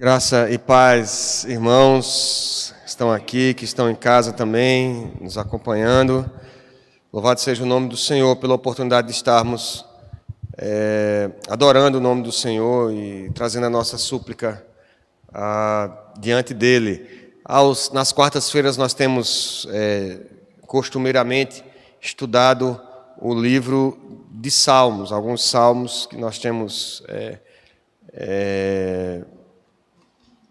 Graça e paz, irmãos que estão aqui, que estão em casa também, nos acompanhando. Louvado seja o nome do Senhor pela oportunidade de estarmos adorando o nome do Senhor e trazendo a nossa súplica diante dEle. Nas quartas-feiras nós temos costumeiramente estudado o livro de Salmos, alguns salmos que nós temos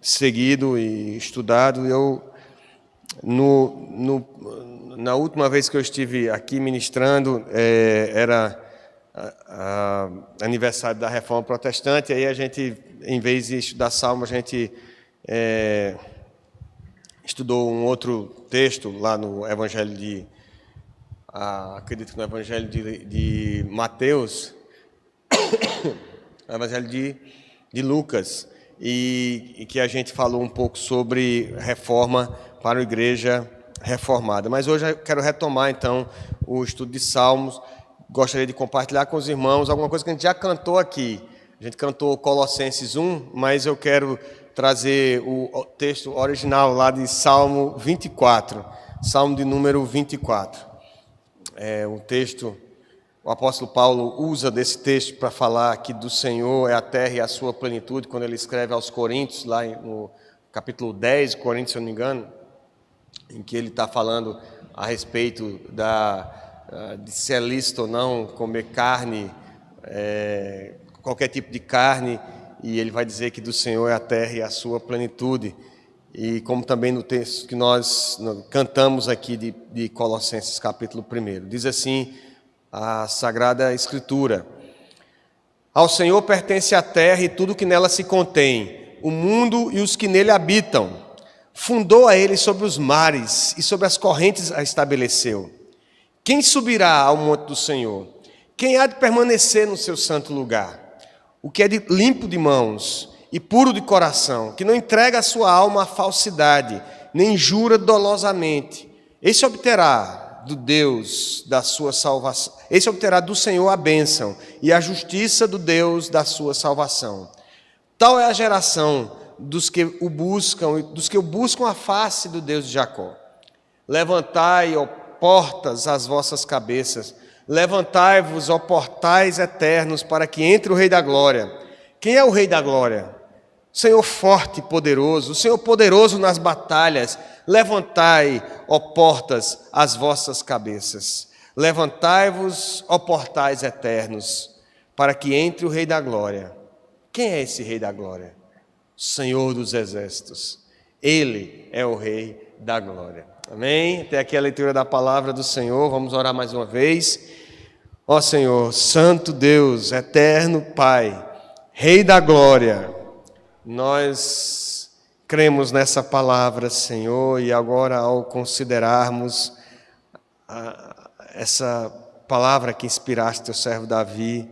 seguido e estudado. Na última vez que eu estive aqui ministrando, era aniversário da Reforma Protestante, aí a gente, em vez de estudar Salmo, a gente estudou um outro texto lá no Evangelho acredito que no Evangelho de Mateus, no Evangelho de Lucas, e que a gente falou um pouco sobre reforma para a igreja reformada. Mas hoje eu quero retomar, então, o estudo de Salmos. Gostaria de compartilhar com os irmãos alguma coisa que a gente já cantou aqui. A gente cantou Colossenses 1, mas eu quero trazer o texto original lá de Salmo 24, Salmo de número 24. Um texto, o apóstolo Paulo usa desse texto para falar que do Senhor é a terra e a sua plenitude, quando ele escreve aos Coríntios, lá no capítulo 10 de Coríntios, se eu não me engano, em que ele está falando a respeito de se é lícito ou não comer carne, qualquer tipo de carne, e ele vai dizer que do Senhor é a terra e a sua plenitude. E como também no texto que nós cantamos aqui de Colossenses capítulo 1, diz assim a Sagrada Escritura: ao Senhor pertence a terra e tudo que nela se contém, o mundo e os que nele habitam. Fundou a ele sobre os mares e sobre as correntes a estabeleceu. Quem subirá ao monte do Senhor? Quem há de permanecer no seu santo lugar? O que é limpo de mãos e puro de coração, que não entrega a sua alma à falsidade, nem jura dolosamente, esse obterá do Deus da sua salvação, esse obterá do Senhor a bênção e a justiça do Deus da sua salvação. Tal é a geração dos que o buscam a face do Deus de Jacó. Levantai, ó portas, as vossas cabeças, levantai-vos, ó portais eternos, para que entre o Rei da Glória. Quem é o Rei da Glória? O Senhor forte e poderoso, o Senhor poderoso nas batalhas. Levantai, ó portas, as vossas cabeças. Levantai-vos, ó portais eternos, para que entre o Rei da Glória. Quem é esse Rei da Glória? O Senhor dos Exércitos. Ele é o Rei da Glória. Amém? Até aqui a leitura da palavra do Senhor. Vamos orar mais uma vez. Ó Senhor, Santo Deus, Eterno Pai, Rei da Glória, nós cremos nessa palavra, Senhor, e agora ao considerarmos essa palavra que inspiraste teu servo Davi,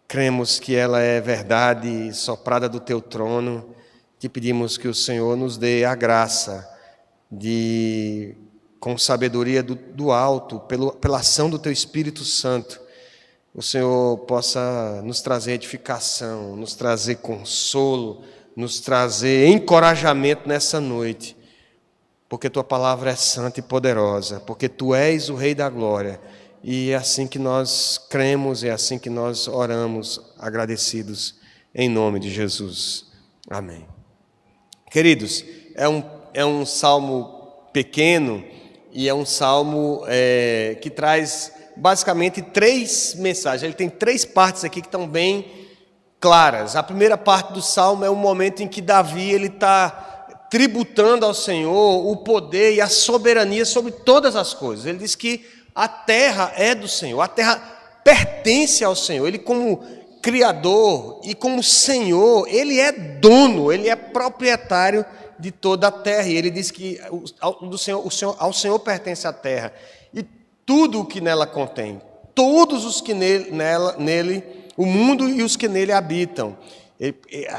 cremos que ela é verdade soprada do teu trono. Te pedimos que o Senhor nos dê a graça de, com sabedoria do alto, pela ação do teu Espírito Santo, o Senhor possa nos trazer edificação, nos trazer consolo, nos trazer encorajamento nessa noite, porque tua palavra é santa e poderosa, porque tu és o Rei da Glória, e é assim que nós cremos, é assim que nós oramos, agradecidos, em nome de Jesus. Amém. Queridos, é um salmo pequeno, e é um salmo que traz basicamente três mensagens. Ele tem três partes aqui que estão bem claras. A primeira parte do salmo é o momento em que Davi está tributando ao Senhor o poder e a soberania sobre todas as coisas. Ele diz que a terra é do Senhor, a terra pertence ao Senhor. Ele, como Criador e como Senhor, Ele é dono, Ele é proprietário de toda a terra. E Ele diz que ao Senhor pertence a terra e tudo o que nela contém, todos os que nele, o mundo e os que nele habitam.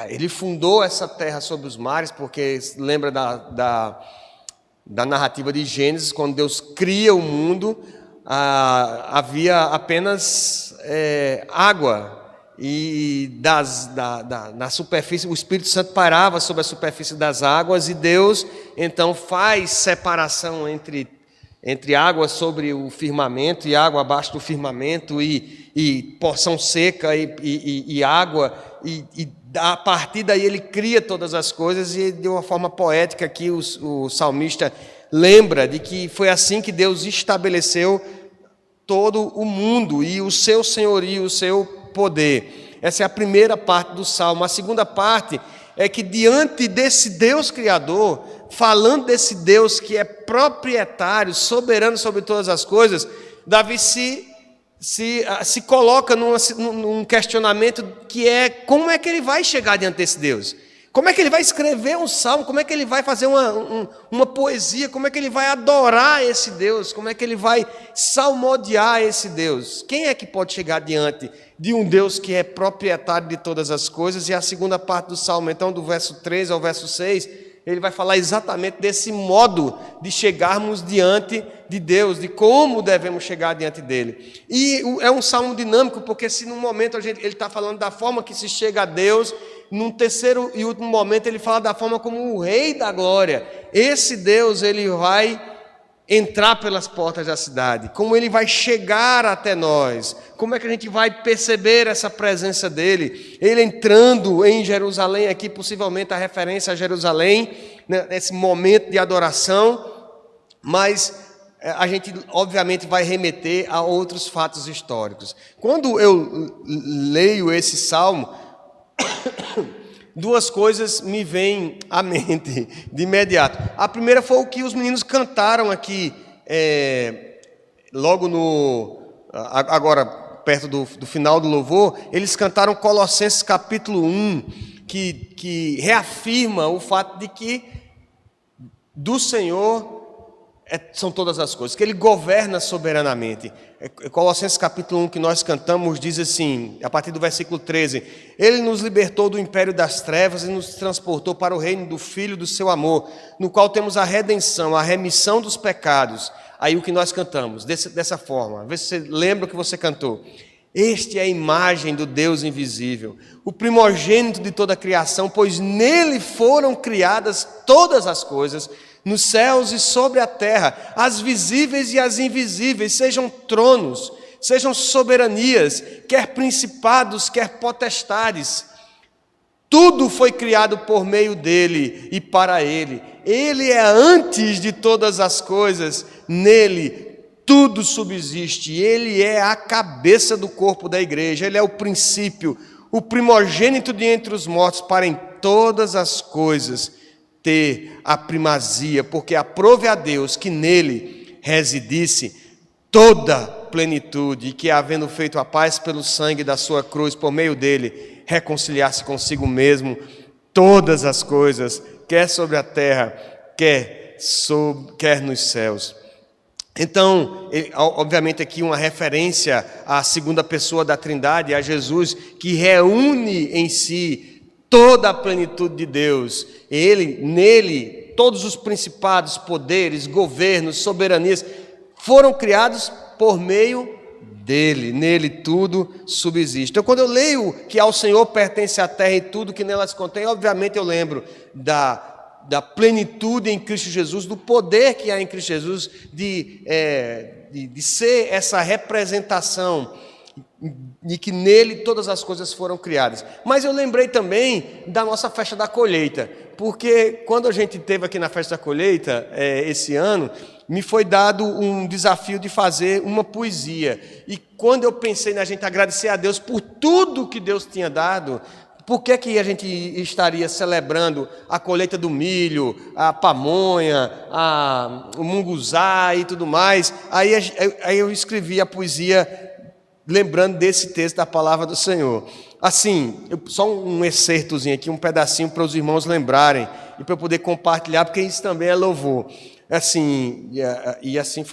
Ele fundou essa terra sobre os mares, porque lembra da narrativa de Gênesis, quando Deus cria o mundo, havia apenas água, e na superfície, o Espírito Santo pairava sobre a superfície das águas, e Deus então faz separação entre água sobre o firmamento e água abaixo do firmamento, e porção seca e água, e a partir daí ele cria todas as coisas, e de uma forma poética aqui o salmista lembra de que foi assim que Deus estabeleceu todo o mundo e o seu senhorio, o seu poder. Essa é a primeira parte do salmo. A segunda parte é que diante desse Deus criador, falando desse Deus que é proprietário, soberano sobre todas as coisas, Davi se coloca num questionamento que é: como é que ele vai chegar diante desse Deus? Como é que ele vai escrever um salmo? Como é que ele vai fazer uma poesia? Como é que ele vai adorar esse Deus? Como é que ele vai salmodiar esse Deus? Quem é que pode chegar diante de um Deus que é proprietário de todas as coisas? E a segunda parte do salmo, então, do verso 3 ao verso 6, ele vai falar exatamente desse modo de chegarmos diante de Deus, de como devemos chegar diante dele. E é um salmo dinâmico, porque se num momento ele está falando da forma que se chega a Deus, num terceiro e último momento ele fala da forma como o Rei da Glória, esse Deus, ele vai entrar pelas portas da cidade, como ele vai chegar até nós, como é que a gente vai perceber essa presença dele, ele entrando em Jerusalém, aqui possivelmente a referência a Jerusalém, né, nesse momento de adoração, mas a gente obviamente vai remeter a outros fatos históricos. Quando eu leio esse salmo, duas coisas me vêm à mente de imediato. A primeira foi o que os meninos cantaram aqui, agora perto do final do louvor, eles cantaram Colossenses capítulo 1, que reafirma o fato de que do Senhor são todas as coisas, que Ele governa soberanamente. Colossenses capítulo 1, que nós cantamos, diz assim, a partir do versículo 13: Ele nos libertou do império das trevas e nos transportou para o reino do Filho do seu amor, no qual temos a redenção, a remissão dos pecados. Aí o que nós cantamos, dessa forma, vê se você lembra o que você cantou. Este é a imagem do Deus invisível, o primogênito de toda a criação, pois nele foram criadas todas as coisas, nos céus e sobre a terra, as visíveis e as invisíveis, sejam tronos, sejam soberanias, quer principados, quer potestades. Tudo foi criado por meio dele e para ele. Ele é antes de todas as coisas, nele tudo subsiste. Ele é a cabeça do corpo da igreja, ele é o princípio, o primogênito de entre os mortos, para em todas as coisas ter a primazia, porque aprove a Deus que nele residisse toda plenitude, e que, havendo feito a paz pelo sangue da sua cruz, por meio dele, reconciliasse consigo mesmo todas as coisas, quer sobre a terra, quer nos céus. Então, obviamente aqui uma referência à segunda pessoa da Trindade, a Jesus, que reúne em si toda a plenitude de Deus. Nele, todos os principados, poderes, governos, soberanias, foram criados por meio dele. Nele tudo subsiste. Então, quando eu leio que ao Senhor pertence a terra e tudo que nelas contém, obviamente eu lembro da plenitude em Cristo Jesus, do poder que há em Cristo Jesus, de ser essa representação, e que nele todas as coisas foram criadas. Mas eu lembrei também da nossa festa da colheita, porque quando a gente esteve aqui na festa da colheita, esse ano, me foi dado um desafio de fazer uma poesia, e quando eu pensei na gente agradecer a Deus por tudo que Deus tinha dado, por que a gente estaria celebrando a colheita do milho, a pamonha, o munguzá e tudo mais? Aí eu escrevi a poesia lembrando desse texto da palavra do Senhor. Assim, só um excertozinho aqui, um pedacinho para os irmãos lembrarem e para eu poder compartilhar, porque isso também é louvor. Assim, e assim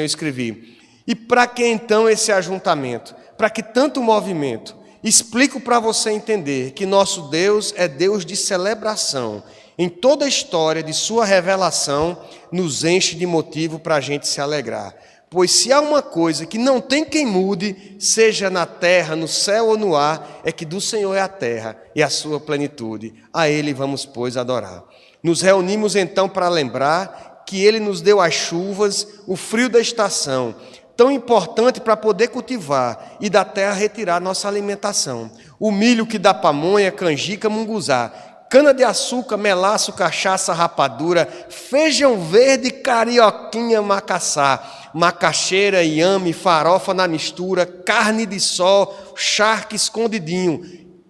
eu escrevi. E para que então esse ajuntamento? Para que tanto movimento? Explico para você entender que nosso Deus é Deus de celebração. Em toda a história de sua revelação, nos enche de motivo para a gente se alegrar. Pois se há uma coisa que não tem quem mude, seja na terra, no céu ou no ar, é que do Senhor é a terra e a sua plenitude. A Ele vamos, pois, adorar. Nos reunimos então para lembrar que Ele nos deu as chuvas, o frio da estação, tão importante para poder cultivar e da terra retirar nossa alimentação. O milho que dá pamonha, canjica, munguzá, cana-de-açúcar, melaço, cachaça, rapadura, feijão verde, carioquinha, macaçá, macaxeira, inhame, farofa na mistura, carne de sol, charque escondidinho,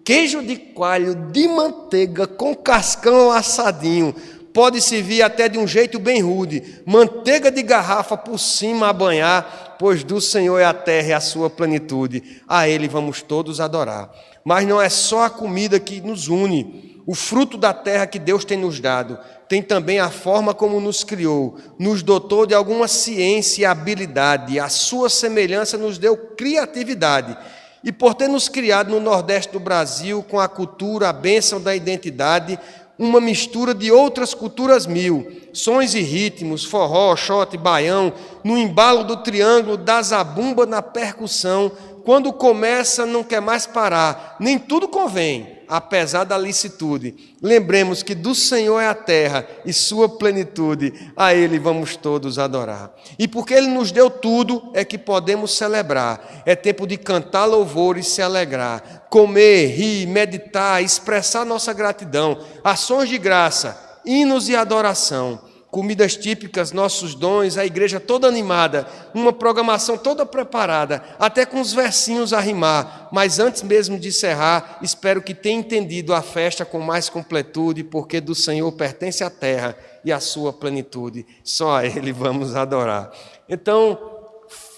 queijo de coalho, de manteiga, com cascão assadinho, pode servir até de um jeito bem rude, manteiga de garrafa por cima a banhar, pois do Senhor é a terra e a sua plenitude, a Ele vamos todos adorar. Mas não é só a comida que nos une, o fruto da terra que Deus tem nos dado, tem também a forma como nos criou, nos dotou de alguma ciência e habilidade, a sua semelhança nos deu criatividade. E por ter nos criado no Nordeste do Brasil, com a cultura, a bênção da identidade, uma mistura de outras culturas mil, sons e ritmos, forró, xote, baião, no embalo do triângulo, da zabumba na percussão, quando começa não quer mais parar, nem tudo convém, apesar da licitude. Lembremos que do Senhor é a terra e sua plenitude, a Ele vamos todos adorar. E porque Ele nos deu tudo, é que podemos celebrar. É tempo de cantar louvor e se alegrar, comer, rir, meditar, expressar nossa gratidão, ações de graça, hinos e adoração. Comidas típicas, nossos dons, a igreja toda animada, uma programação toda preparada, até com os versinhos a rimar. Mas antes mesmo de encerrar, espero que tenha entendido a festa com mais completude, porque do Senhor pertence a terra e a sua plenitude. Só a Ele vamos adorar. Então,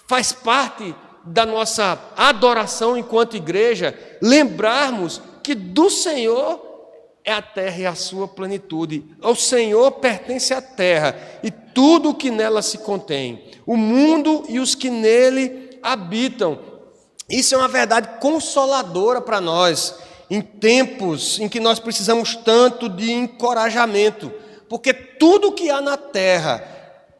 faz parte da nossa adoração enquanto igreja, lembrarmos que do Senhor é a terra e a sua plenitude. Ao Senhor pertence a terra e tudo o que nela se contém, o mundo e os que nele habitam. Isso é uma verdade consoladora para nós, em tempos em que nós precisamos tanto de encorajamento, porque tudo o que há na terra,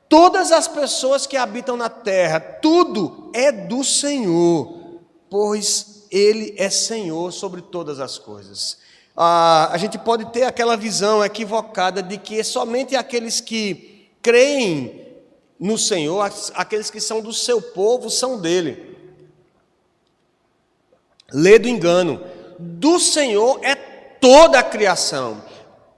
todas as pessoas que habitam na terra, tudo é do Senhor, pois Ele é Senhor sobre todas as coisas. A gente pode ter aquela visão equivocada de que somente aqueles que creem no Senhor, aqueles que são do seu povo, são dele. Lê do engano. Do Senhor é toda a criação,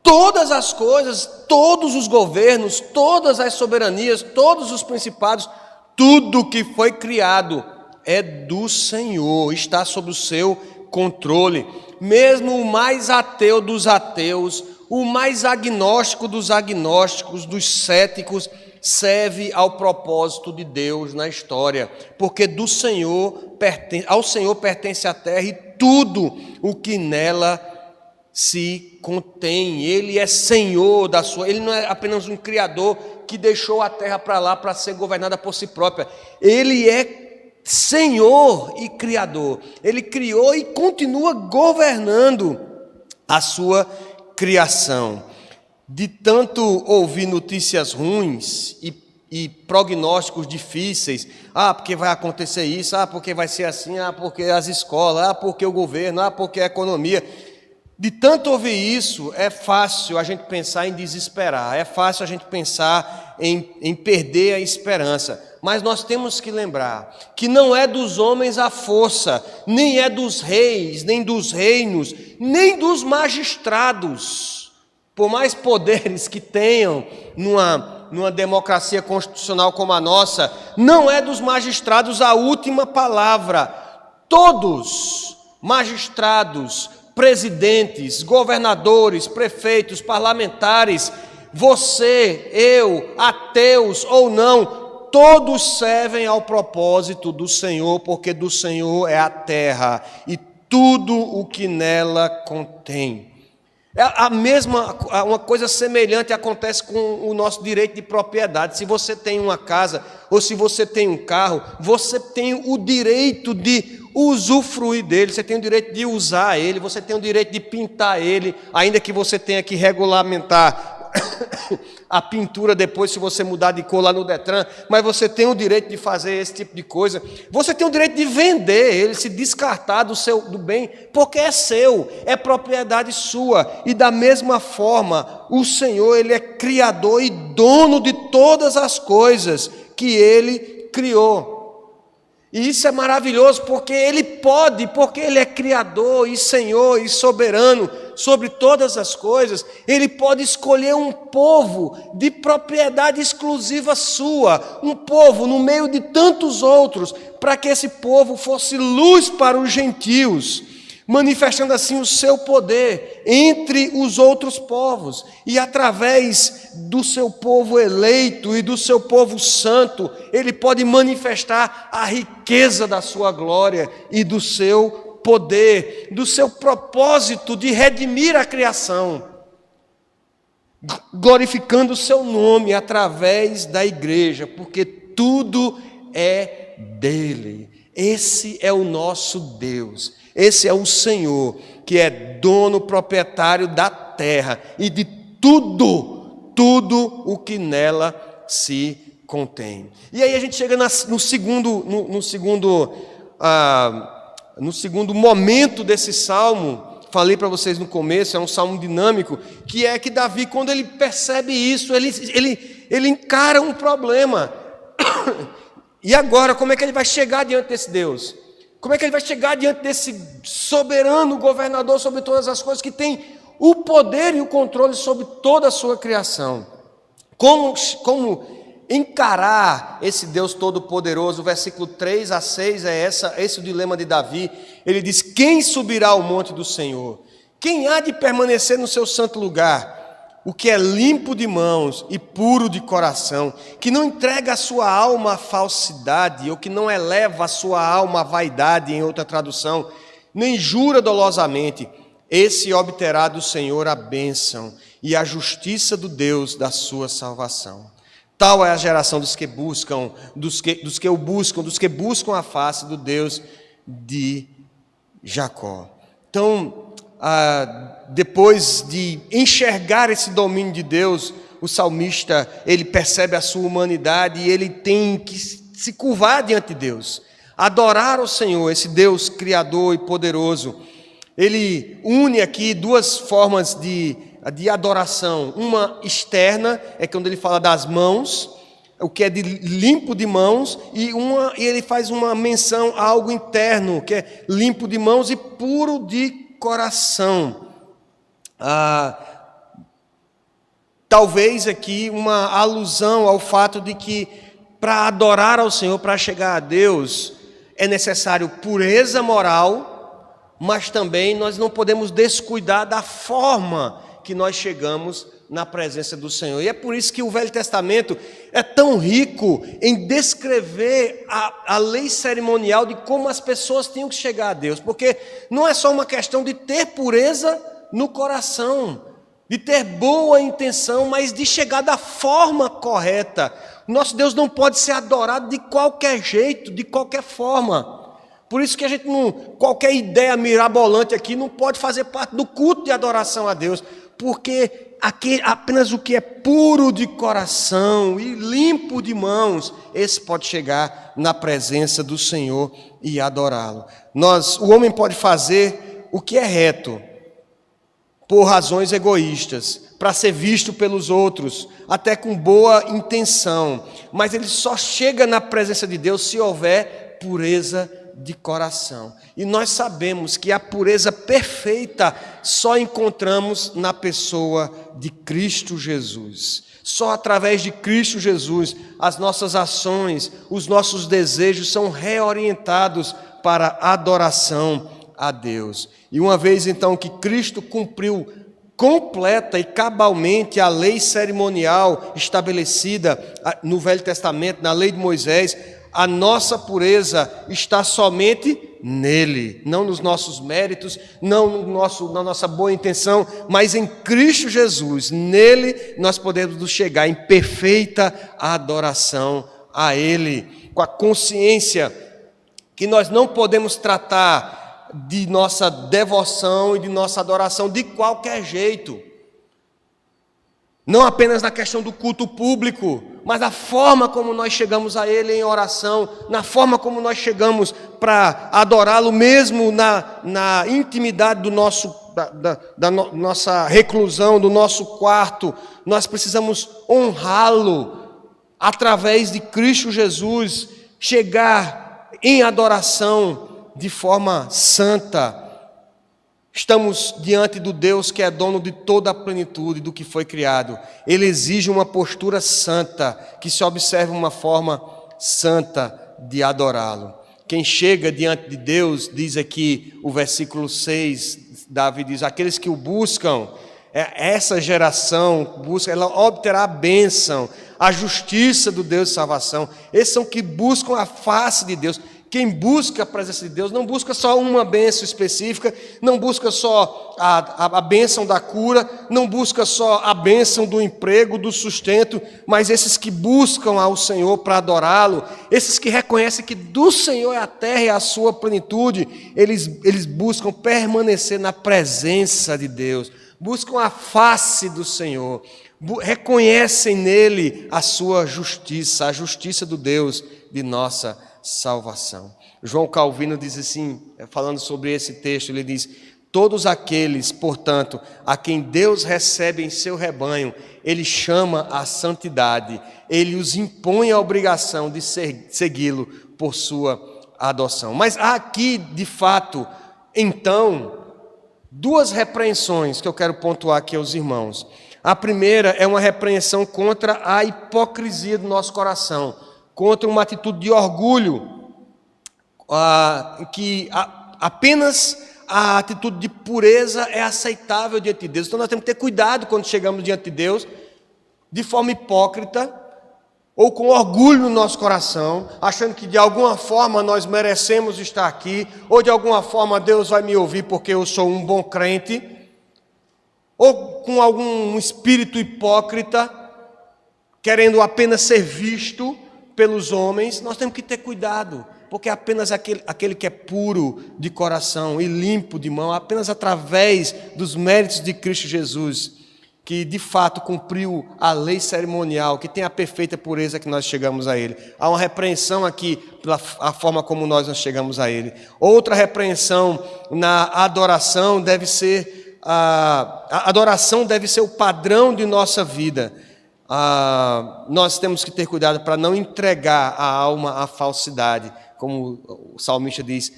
todas as coisas, todos os governos, todas as soberanias, todos os principados, tudo que foi criado é do Senhor, está sob o seu controle. Mesmo o mais ateu dos ateus, o mais agnóstico dos agnósticos, dos céticos, serve ao propósito de Deus na história, porque ao Senhor pertence a terra e tudo o que nela se contém. Ele é Senhor da sua, Ele não é apenas um criador que deixou a terra para lá para ser governada por si própria. Ele é Senhor e Criador. Ele criou e continua governando a sua criação. De tanto ouvir notícias ruins e prognósticos difíceis, porque vai acontecer isso, porque vai ser assim, porque as escolas, porque o governo, porque a economia. De tanto ouvir isso, é fácil a gente pensar em desesperar, é fácil a gente pensar em perder a esperança. Mas nós temos que lembrar que não é dos homens a força, nem é dos reis, nem dos reinos, nem dos magistrados. Por mais poderes que tenham numa democracia constitucional como a nossa, não é dos magistrados a última palavra. Todos, magistrados, presidentes, governadores, prefeitos, parlamentares, você, eu, ateus ou não, todos servem ao propósito do Senhor, porque do Senhor é a terra e tudo o que nela contém. Uma coisa semelhante acontece com o nosso direito de propriedade. Se você tem uma casa ou se você tem um carro, você tem o direito de usufruir dele, você tem o direito de usar ele, você tem o direito de pintar ele, ainda que você tenha que regulamentar a pintura depois, se você mudar de cor lá no Detran, mas você tem o direito de fazer esse tipo de coisa. Você tem o direito de vender ele, se descartar do bem, porque é seu, é propriedade sua. E da mesma forma, o Senhor, Ele é criador e dono de todas as coisas que Ele criou. E isso é maravilhoso, porque Ele pode, porque Ele é criador e Senhor e soberano sobre todas as coisas, Ele pode escolher um povo de propriedade exclusiva sua, um povo no meio de tantos outros, para que esse povo fosse luz para os gentios, manifestando assim o seu poder entre os outros povos, e através do seu povo eleito e do seu povo santo, Ele pode manifestar a riqueza da sua glória e do seu poder, do seu propósito de redimir a criação, glorificando o seu nome através da igreja, porque tudo é dele. Esse é o nosso Deus, esse é o Senhor, que é dono, proprietário da terra e de tudo o que nela se contém. E aí a gente chega no segundo momento desse salmo. Falei para vocês no começo, é um salmo dinâmico, que é que Davi, quando ele percebe isso, ele encara um problema. E agora, como é que ele vai chegar diante desse Deus? Como é que ele vai chegar diante desse soberano governador sobre todas as coisas, que tem o poder e o controle sobre toda a sua criação? Como encarar esse Deus Todo-Poderoso? O versículo 3 a 6 é esse o dilema de Davi. Ele diz: quem subirá ao monte do Senhor? Quem há de permanecer no seu santo lugar? O que é limpo de mãos e puro de coração, que não entrega a sua alma à falsidade, ou que não eleva a sua alma à vaidade, em outra tradução, nem jura dolosamente, esse obterá do Senhor a bênção e a justiça do Deus da sua salvação. Tal é a geração dos que buscam, dos que buscam a face do Deus de Jacó. Então, depois de enxergar esse domínio de Deus, o salmista, ele percebe a sua humanidade e ele tem que se curvar diante de Deus, adorar o Senhor, esse Deus criador e poderoso. Ele une aqui duas formas de adoração. Uma externa, é quando ele fala das mãos, o que é de limpo de mãos, e ele faz uma menção a algo interno, que é limpo de mãos e puro de coração. Talvez aqui uma alusão ao fato de que para adorar ao Senhor, para chegar a Deus, é necessário pureza moral, mas também nós não podemos descuidar da forma que nós chegamos na presença do Senhor. E é por isso que o Velho Testamento é tão rico em descrever a lei cerimonial de como as pessoas tinham que chegar a Deus, porque não é só uma questão de ter pureza no coração, de ter boa intenção, mas de chegar da forma correta. Nosso Deus não pode ser adorado de qualquer jeito, de qualquer forma. Por isso que a gente qualquer ideia mirabolante aqui não pode fazer parte do culto de adoração a Deus, porque aqui apenas o que é puro de coração e limpo de mãos, esse pode chegar na presença do Senhor e adorá-lo. O homem pode fazer o que é reto, por razões egoístas, para ser visto pelos outros, até com boa intenção, mas ele só chega na presença de Deus se houver pureza de coração. E nós sabemos que a pureza perfeita só encontramos na pessoa de Cristo Jesus. Só através de Cristo Jesus as nossas ações, os nossos desejos são reorientados para a adoração a Deus. E uma vez então que Cristo cumpriu completa e cabalmente a lei cerimonial estabelecida no Velho Testamento, na lei de Moisés, a nossa pureza está somente nele, não nos nossos méritos, não na nossa boa intenção, mas em Cristo Jesus. Nele nós podemos chegar em perfeita adoração a Ele, com a consciência que nós não podemos tratar de nossa devoção e de nossa adoração de qualquer jeito. Não apenas na questão do culto público, mas a forma como nós chegamos a Ele em oração, na forma como nós chegamos para adorá-lo mesmo na intimidade do nossa reclusão, do nosso quarto. Nós precisamos honrá-lo através de Cristo Jesus, chegar em adoração de forma santa. Estamos diante do Deus que é dono de toda a plenitude do que foi criado. Ele exige uma postura santa, que se observe uma forma santa de adorá-lo. Quem chega diante de Deus, diz aqui o versículo 6, Davi diz, aqueles que o buscam, essa geração busca, ela obterá a bênção, a justiça do Deus de salvação. Esses são que buscam a face de Deus. Quem busca a presença de Deus não busca só uma bênção específica, não busca só a bênção da cura, não busca só a bênção do emprego, do sustento, mas esses que buscam ao Senhor para adorá-lo, esses que reconhecem que do Senhor é a terra e a sua plenitude, eles buscam permanecer na presença de Deus, buscam a face do Senhor, reconhecem nele a sua justiça, a justiça do Deus de nossa salvação. João Calvino diz assim, falando sobre esse texto, ele diz, todos aqueles, portanto, a quem Deus recebe em seu rebanho, ele chama à santidade, ele os impõe a obrigação de segui-lo por sua adoção. Mas há aqui, de fato, então, duas repreensões que eu quero pontuar aqui aos irmãos. A primeira é uma repreensão contra a hipocrisia do nosso coração, contra uma atitude de orgulho, que apenas a atitude de pureza é aceitável diante de Deus. Então nós temos que ter cuidado quando chegamos diante de Deus, de forma hipócrita, ou com orgulho no nosso coração, achando que de alguma forma nós merecemos estar aqui, ou de alguma forma Deus vai me ouvir porque eu sou um bom crente, ou com algum espírito hipócrita, querendo apenas ser visto pelos homens. Nós temos que ter cuidado, porque é apenas aquele que é puro de coração e limpo de mão, apenas através dos méritos de Cristo Jesus, que de fato cumpriu a lei cerimonial, que tem a perfeita pureza que nós chegamos a Ele. Há uma repreensão aqui pela a forma como nós chegamos a Ele. Outra repreensão na adoração deve ser, a adoração deve ser o padrão de nossa vida. Nós temos que ter cuidado para não entregar a alma à falsidade, como o salmista diz,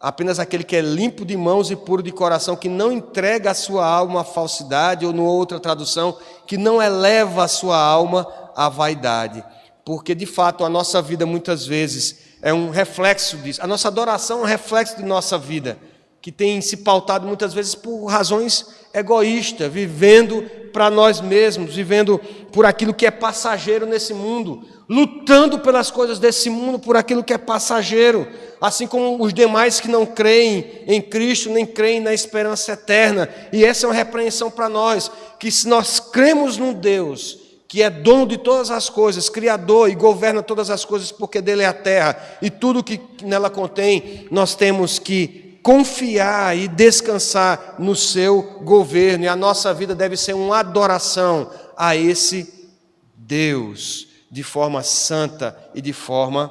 apenas aquele que é limpo de mãos e puro de coração, que não entrega a sua alma à falsidade, ou numa outra tradução, que não eleva a sua alma à vaidade, porque de fato a nossa vida muitas vezes é um reflexo disso, a nossa adoração é um reflexo de nossa vida, que tem se pautado muitas vezes por razões egoístas, vivendo para nós mesmos, vivendo por aquilo que é passageiro nesse mundo, lutando pelas coisas desse mundo, por aquilo que é passageiro, assim como os demais que não creem em Cristo, nem creem na esperança eterna. E essa é uma repreensão para nós, que se nós cremos num Deus que é dono de todas as coisas, criador e governa todas as coisas, porque dele é a terra e tudo que nela contém, nós temos que confiar e descansar no seu governo, e a nossa vida deve ser uma adoração a esse Deus, de forma santa e de forma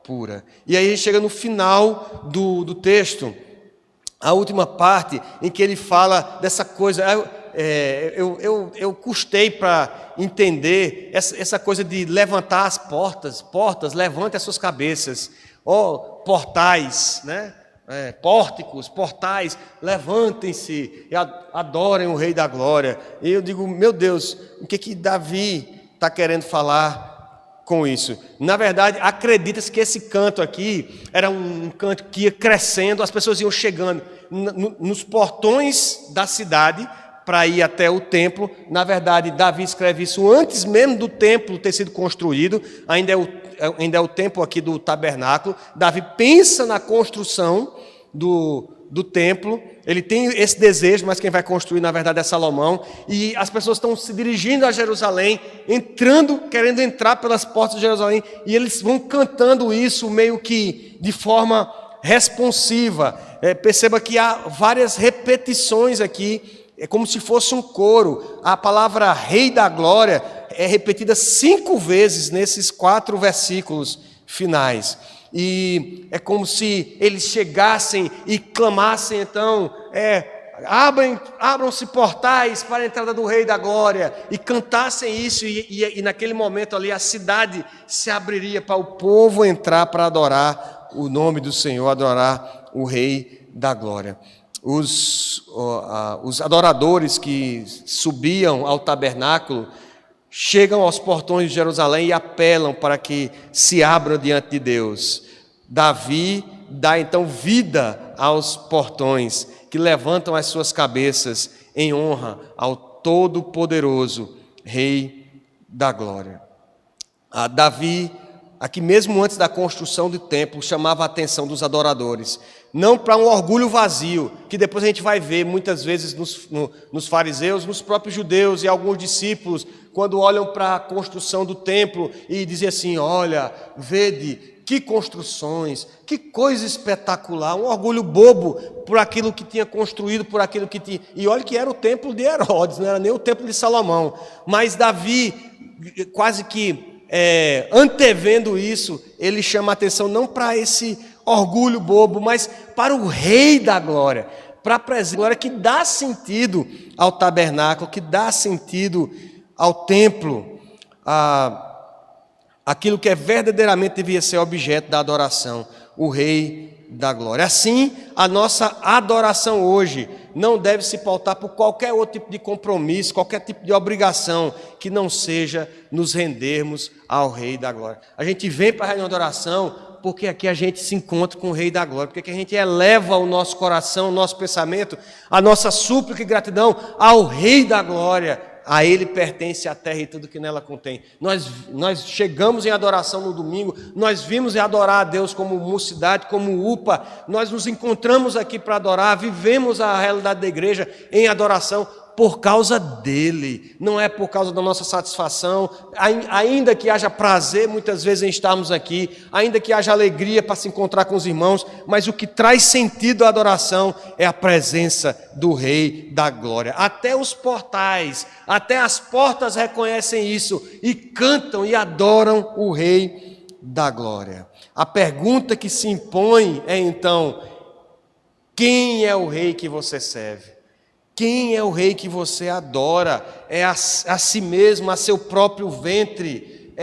pura. E aí chega no final do texto, a última parte, em que ele fala dessa coisa. Eu custei para entender essa coisa de levantar as portas, levante as suas cabeças, portais, né? Pórticos, portais, levantem-se e adorem o Rei da Glória. E eu digo, meu Deus, o que Davi está querendo falar com isso? Na verdade, acredita-se que esse canto aqui era um canto que ia crescendo, as pessoas iam chegando nos portões da cidade para ir até o templo. Na verdade, Davi escreve isso antes mesmo do templo ter sido construído, ainda é o tempo aqui do tabernáculo. Davi pensa na construção do templo, ele tem esse desejo, mas quem vai construir na verdade é Salomão, e as pessoas estão se dirigindo a Jerusalém, querendo entrar pelas portas de Jerusalém, e eles vão cantando isso meio que de forma responsiva. Perceba que há várias repetições aqui é como se fosse um coro. A palavra Rei da Glória é repetida 5 vezes nesses 4 versículos finais. E é como se eles chegassem e clamassem, então, abram-se portais para a entrada do Rei da Glória, e cantassem isso, e naquele momento ali a cidade se abriria para o povo entrar para adorar o nome do Senhor, adorar o Rei da Glória. Os adoradores que subiam ao tabernáculo chegam aos portões de Jerusalém e apelam para que se abram diante de Deus. Davi dá então vida aos portões, que levantam as suas cabeças em honra ao Todo-Poderoso Rei da Glória. Davi, aqui mesmo antes da construção do templo, chamava a atenção dos adoradores, não para um orgulho vazio, que depois a gente vai ver muitas vezes nos fariseus, nos próprios judeus e alguns discípulos, quando olham para a construção do templo e dizem assim: olha, vede, que construções, que coisa espetacular, um orgulho bobo por aquilo que tinha construído, por aquilo que tinha. E olha que era o templo de Herodes, não era nem o templo de Salomão. Mas Davi, quase que antevendo isso, ele chama a atenção não para esse orgulho bobo, mas para o Rei da Glória, para a presença da glória que dá sentido ao tabernáculo, que dá sentido ao templo, aquilo que verdadeiramente devia ser objeto da adoração, o Rei da Glória. Assim, a nossa adoração hoje não deve se pautar por qualquer outro tipo de compromisso, qualquer tipo de obrigação que não seja nos rendermos ao Rei da Glória. A gente vem para a reunião de oração porque aqui a gente se encontra com o Rei da Glória, porque aqui a gente eleva o nosso coração, o nosso pensamento, a nossa súplica e gratidão ao Rei da Glória. A Ele pertence a terra e tudo que nela contém. Nós chegamos em adoração no domingo, nós vimos em adorar a Deus como mocidade, como UPA, nós nos encontramos aqui para adorar, vivemos a realidade da igreja em adoração por causa dEle, não é por causa da nossa satisfação, ainda que haja prazer muitas vezes em estarmos aqui, ainda que haja alegria para se encontrar com os irmãos, mas o que traz sentido à adoração é a presença do Rei da Glória. Até os portais, até as portas reconhecem isso e cantam e adoram o Rei da Glória. A pergunta que se impõe é então: quem é o Rei que você serve? Quem é o Rei que você adora? É a si mesmo, a seu próprio ventre.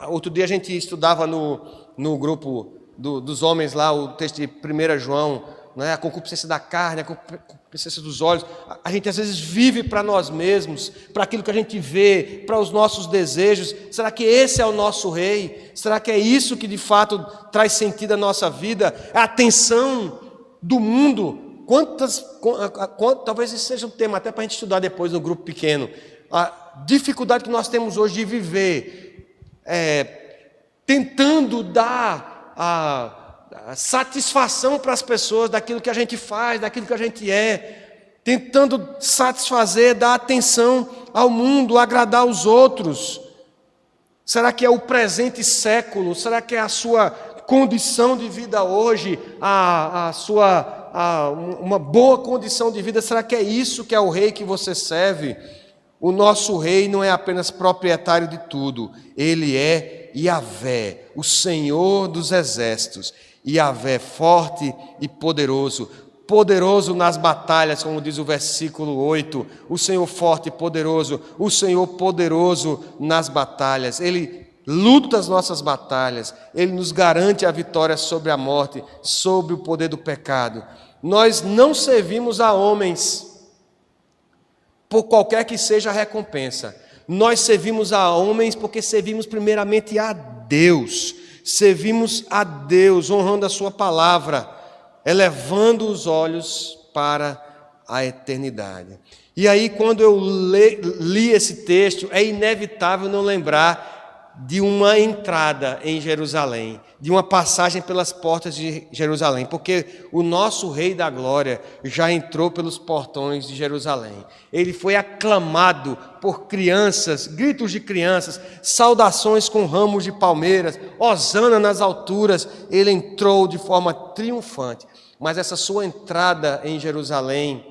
Outro dia a gente estudava no grupo dos homens lá, o texto de 1 João, né? A concupiscência da carne, a concupiscência dos olhos. A gente às vezes vive para nós mesmos, para aquilo que a gente vê, para os nossos desejos. Será que esse é o nosso Rei? Será que é isso que de fato traz sentido à nossa vida? A atenção do mundo. Talvez esse seja um tema até para a gente estudar depois no grupo pequeno. A dificuldade que nós temos hoje de viver tentando dar a satisfação para as pessoas daquilo que a gente faz, daquilo que a gente é, tentando satisfazer, dar atenção ao mundo, agradar os outros. Será que é o presente século? Será que é a sua condição de vida hoje, uma boa condição de vida? Será que é isso que é o Rei que você serve? O nosso Rei não é apenas proprietário de tudo, Ele é Yahvé, o Senhor dos exércitos. Yahvé forte e poderoso, poderoso nas batalhas, como diz o versículo 8, o Senhor forte e poderoso, o Senhor poderoso nas batalhas. Ele luta as nossas batalhas, Ele nos garante a vitória sobre a morte, sobre o poder do pecado. Nós não servimos a homens por qualquer que seja a recompensa. Nós servimos a homens porque servimos primeiramente a Deus. Servimos a Deus, honrando a sua palavra, elevando os olhos para a eternidade. E aí, quando eu li esse texto, é inevitável não lembrar de uma entrada em Jerusalém, de uma passagem pelas portas de Jerusalém, porque o nosso Rei da Glória já entrou pelos portões de Jerusalém. Ele foi aclamado por crianças, gritos de crianças, saudações com ramos de palmeiras, hosana nas alturas. Ele entrou de forma triunfante, mas essa sua entrada em Jerusalém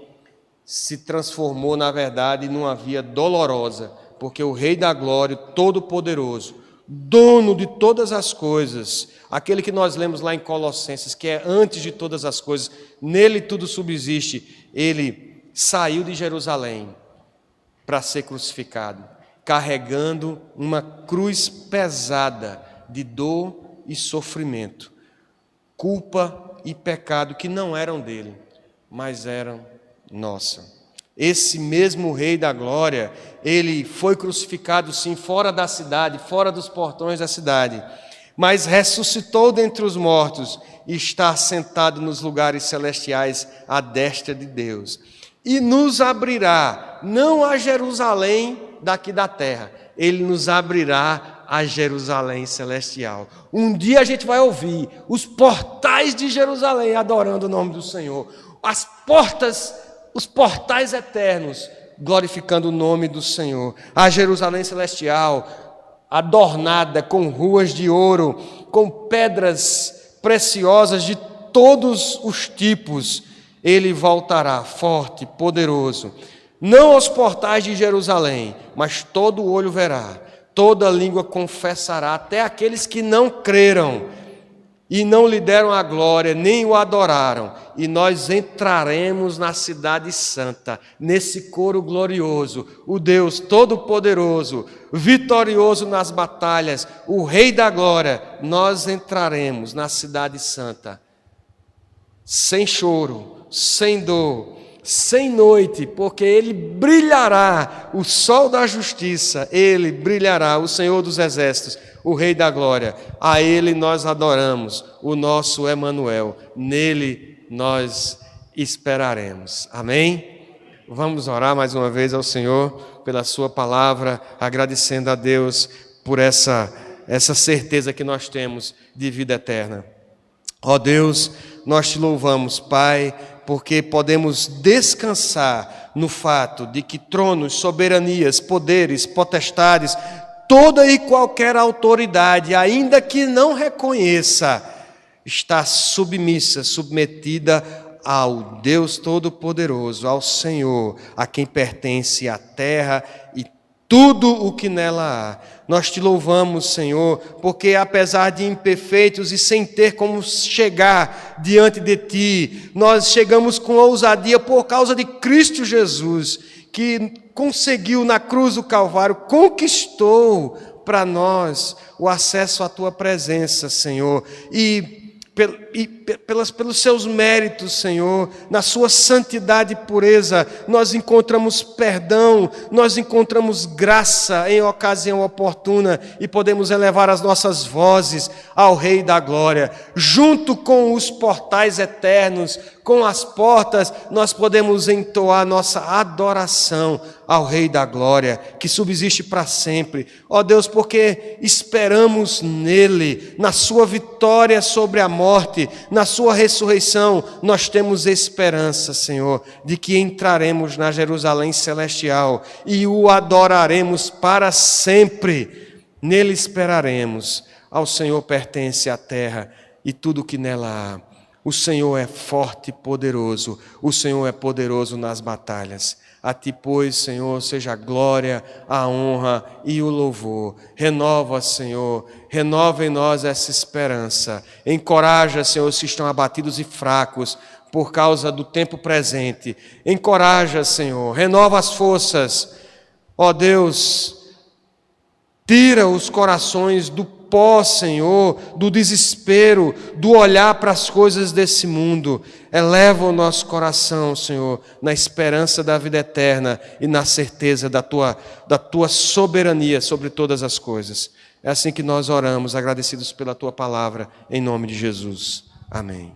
se transformou, na verdade, numa via dolorosa, porque o Rei da Glória, Todo-Poderoso, dono de todas as coisas, aquele que nós lemos lá em Colossenses, que é antes de todas as coisas, nele tudo subsiste, ele saiu de Jerusalém para ser crucificado, carregando uma cruz pesada de dor e sofrimento, culpa e pecado que não eram dele, mas eram nossa. Esse mesmo Rei da Glória, ele foi crucificado sim fora da cidade, fora dos portões da cidade, mas ressuscitou dentre os mortos e está sentado nos lugares celestiais à destra de Deus. E nos abrirá, não a Jerusalém daqui da terra, ele nos abrirá a Jerusalém celestial. Um dia a gente vai ouvir os portais de Jerusalém adorando o nome do Senhor, as portas, os portais eternos glorificando o nome do Senhor. A Jerusalém celestial, adornada com ruas de ouro, com pedras preciosas de todos os tipos, ele voltará forte, poderoso, não aos portais de Jerusalém, mas todo olho verá, toda língua confessará, até aqueles que não creram e não lhe deram a glória, nem o adoraram, e nós entraremos na cidade santa, nesse coro glorioso, o Deus Todo-Poderoso, vitorioso nas batalhas, o Rei da Glória, nós entraremos na cidade santa, sem choro, sem dor, sem noite, porque ele brilhará, o sol da justiça, ele brilhará, o Senhor dos exércitos, o Rei da Glória, a ele nós adoramos, o nosso Emanuel, nele nós esperaremos. Amém? Vamos orar mais uma vez ao Senhor pela sua palavra, agradecendo a Deus por essa certeza que nós temos de vida eterna. Ó Deus, nós te louvamos, Pai, porque podemos descansar no fato de que tronos, soberanias, poderes, potestades, toda e qualquer autoridade, ainda que não reconheça, está submissa, submetida ao Deus Todo-Poderoso, ao Senhor, a quem pertence a terra e tudo o que nela há. Nós te louvamos, Senhor, porque apesar de imperfeitos e sem ter como chegar diante de Ti, nós chegamos com ousadia por causa de Cristo Jesus, que conseguiu na cruz do Calvário, conquistou para nós o acesso à Tua presença, Senhor, e pelos seus méritos, Senhor, na sua santidade e pureza, nós encontramos perdão, nós encontramos graça em ocasião oportuna e podemos elevar as nossas vozes ao Rei da Glória. Junto com os portais eternos, com as portas, nós podemos entoar nossa adoração ao Rei da Glória, que subsiste para sempre. Ó Deus, porque esperamos nele, na sua vitória sobre a morte, na sua ressurreição, nós temos esperança, Senhor, de que entraremos na Jerusalém celestial e o adoraremos para sempre. Nele esperaremos. Ao Senhor pertence a terra e tudo o que nela há. O Senhor é forte e poderoso, o Senhor é poderoso nas batalhas. A Ti, pois, Senhor, seja a glória, a honra e o louvor. Renova, Senhor, renova em nós essa esperança. Encoraja, Senhor, os que estão abatidos e fracos por causa do tempo presente. Encoraja, Senhor, renova as forças. Ó Deus, tira os corações do pó, Senhor, do desespero, do olhar para as coisas desse mundo. Eleva o nosso coração, Senhor, na esperança da vida eterna e na certeza da tua soberania sobre todas as coisas. É assim que nós oramos, agradecidos pela Tua palavra, em nome de Jesus. Amém.